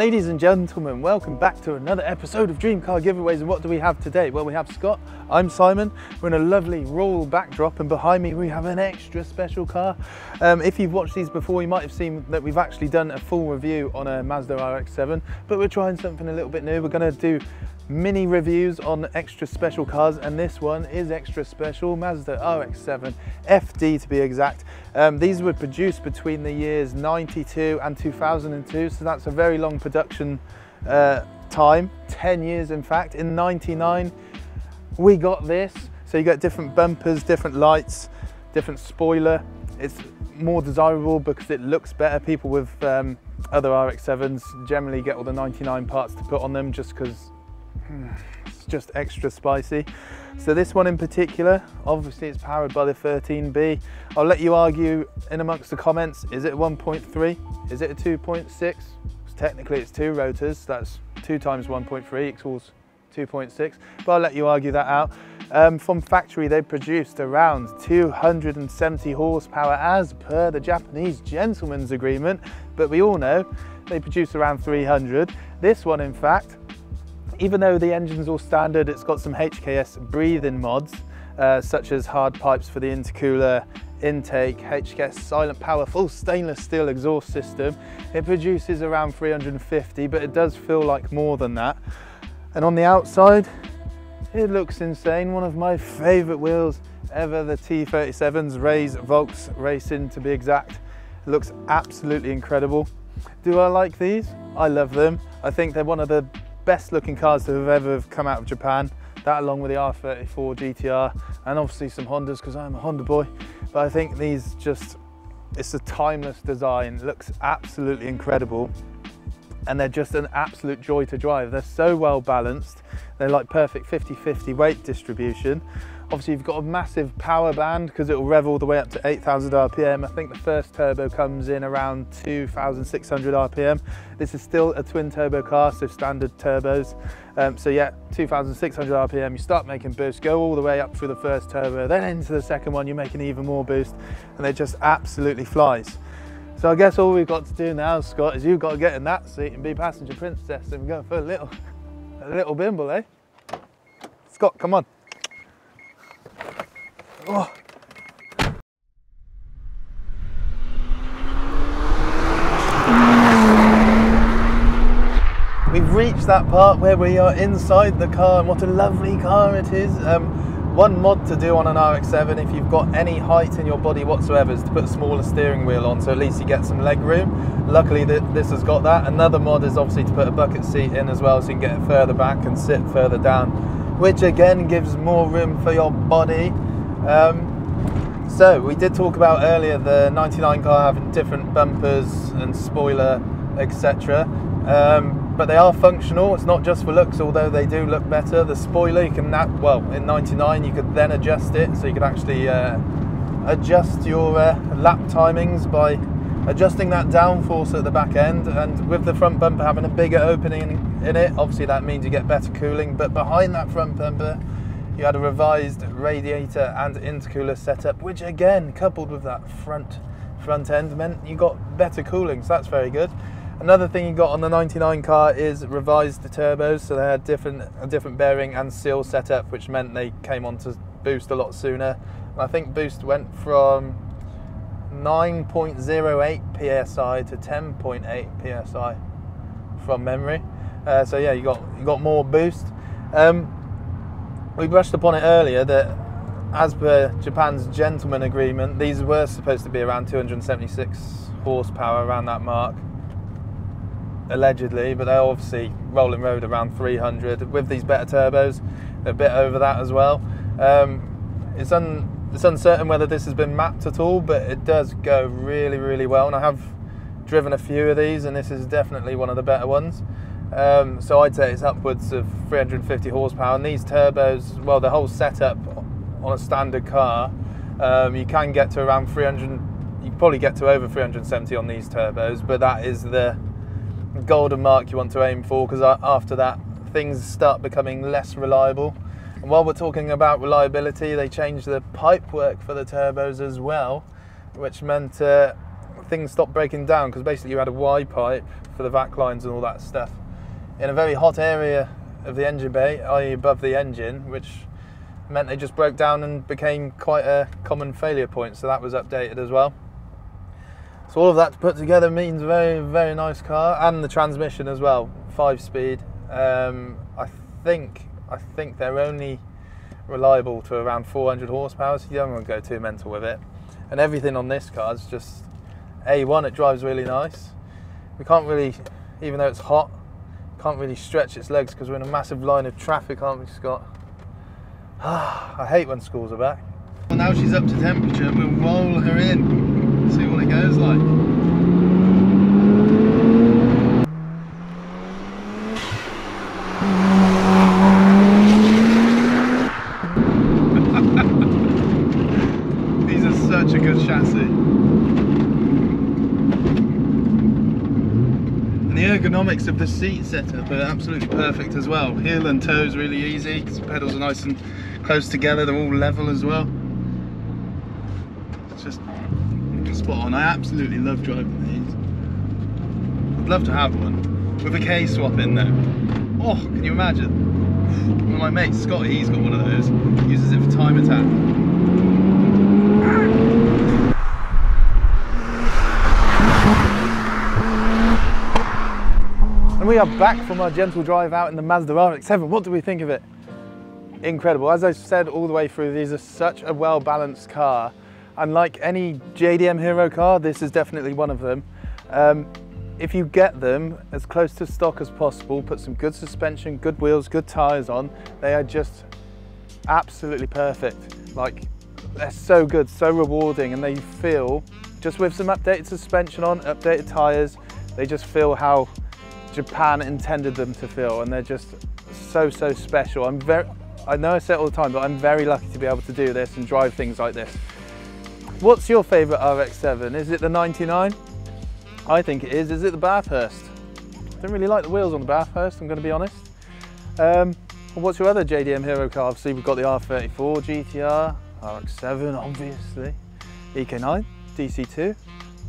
Ladies and gentlemen, welcome back to another episode of Dream Car Giveaways. And what do we have today? Well, we have Scott, I'm Simon, we're in a lovely rural backdrop, and behind me we have an extra special car. If you've watched these before, you might have seen that we've actually done a full review on a Mazda RX7, but we're trying something a little bit new. We're going to do mini reviews on extra special cars, and this one is extra special, Mazda RX7 FD to be exact. These were produced between the years 92 and 2002, so that's a very long production time, 10 years in fact. In 99 we got this, so you get different bumpers, different lights, different spoiler. It's more desirable because it looks better. People with other RX7s generally get all the 99 parts to put on them just because it's just extra spicy. So this one in particular, obviously it's powered by the 13B. I'll let you argue in amongst the comments, is it a 1.3? Is it a 2.6? Technically it's two rotors, so that's 2 times 1.3 equals 2.6, but I'll let you argue that out. From factory they produced around 270 horsepower as per the Japanese gentleman's agreement, but we all know they produce around 300. This one in fact, even though the engine's all standard, it's got some HKS breathing mods, such as hard pipes for the intercooler, intake, HKS silent power, full stainless steel exhaust system. It produces around 350, but it does feel like more than that. And on the outside, it looks insane. One of my favorite wheels ever, the T37s, Ray's Volks Racing to be exact. It looks absolutely incredible. Do I like these? I love them. I think they're one of the best looking cars that have ever come out of Japan. That along with the R34 GTR and obviously some Hondas because I'm a Honda boy. But I think these just, it's a timeless design. It looks absolutely incredible. And they're just an absolute joy to drive. They're so well balanced. They're like perfect 50-50 weight distribution. Obviously you've got a massive power band because it will rev all the way up to 8,000 RPM. I think the first turbo comes in around 2,600 RPM. This is still a twin turbo car, so standard turbos. So yeah, 2,600 RPM, you start making boost, go all the way up through the first turbo, then into the second one, you're making even more boost, and it just absolutely flies. So I guess all we've got to do now, Scott, is you've got to get in that seat and be passenger princess and go for a little bimble, eh? Scott, come on. Oh. We've reached that part where we are inside the car, and what a lovely car it is. One mod to do on an RX7 if you've got any height in your body whatsoever is to put a smaller steering wheel on, so at least you get some leg room. Luckily this has got that. Another mod is obviously to put a bucket seat in as well, so you can get it further back and sit further down, which again gives more room for your body. So we did talk about earlier the 99 car having different bumpers and spoiler, etc. But they are functional. It's not just for looks, although they do look better. The spoiler, you can, well, in 99 you could then adjust it, so you could actually adjust your lap timings by adjusting that downforce at the back end. And with the front bumper having a bigger opening in it, obviously that means you get better cooling. But behind that front bumper you had a revised radiator and intercooler setup, which again, coupled with that front end, meant you got better cooling, so that's very good. Another thing you got on the 99 car is revised the turbos, so they had a different bearing and seal setup, which meant they came on to boost a lot sooner. And I think boost went from 9.08 psi to 10.8 psi from memory. So yeah, you got more boost. We brushed upon it earlier that as per Japan's gentleman agreement, these were supposed to be around 276 horsepower, around that mark, allegedly, but they're obviously rolling road around 300. With these better turbos, they're a bit over that as well. It's uncertain whether this has been mapped at all, but it does go really, really well, and I have driven a few of these, and this is definitely one of the better ones. So I'd say it's upwards of 350 horsepower, and these turbos, well, the whole setup on a standard car, you can get to around 300, you can probably get to over 370 on these turbos, but that is the golden mark you want to aim for, because after that things start becoming less reliable. And while we're talking about reliability, they changed the pipe work for the turbos as well, which meant things stopped breaking down, because basically you had a Y pipe for the vac lines and all that stuff in a very hot area of the engine bay, i.e. above the engine, which meant they just broke down and became quite a common failure point, so that was updated as well. So all of that put together means a very, very nice car, and the transmission as well, 5-speed. I think they're only reliable to around 400 horsepower, so you don't want to go too mental with it. And everything on this car is just A1, it drives really nice. We can't really, even though it's hot, can't really stretch its legs because we're in a massive line of traffic, aren't we, Scott? I hate when schools are back. Well, now she's up to temperature, we'll roll her in, see what it goes like. These are such a good chassis. And the ergonomics of the seat setup are absolutely perfect as well. Heel and toe is really easy because the pedals are nice and close together, they're all level as well. It's just spot on. I absolutely love driving these. I'd love to have one with a K-swap in there. Oh, can you imagine? One of my mates, Scott, he's got one of those. He uses it for time attack. And we are back from our gentle drive out in the Mazda RX7. What do we think of it? Incredible. As I said all the way through, these are such a well-balanced car. And like any JDM hero car, this is definitely one of them. If you get them as close to stock as possible, put some good suspension, good wheels, good tyres on, they are just absolutely perfect. Like, they're so good, so rewarding, and they feel, just with some updated suspension on, updated tyres, they just feel how Japan intended them to feel, and they're just so special. I know I say it all the time, but I'm very lucky to be able to do this and drive things like this. What's your favourite RX7? Is it the 99? I think it is. Is it the Bathurst? I don't really like the wheels on the Bathurst, I'm going to be honest. What's your other JDM hero car? Obviously we've got the R34 GTR, RX7 obviously, EK9, DC2.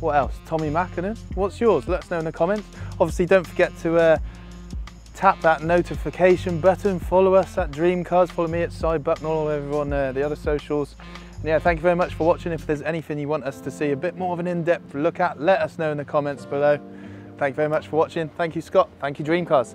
What else? Tommy Mackinnon. What's yours? Let us know in the comments. Obviously don't forget to tap that notification button, follow us at Dream Cars, follow me at Cy Bucknell, everyone the other socials. And yeah, thank you very much for watching. If there's anything you want us to see a bit more of an in-depth look at, let us know in the comments below. Thank you very much for watching. Thank you, Scott. Thank you, Dream Cars.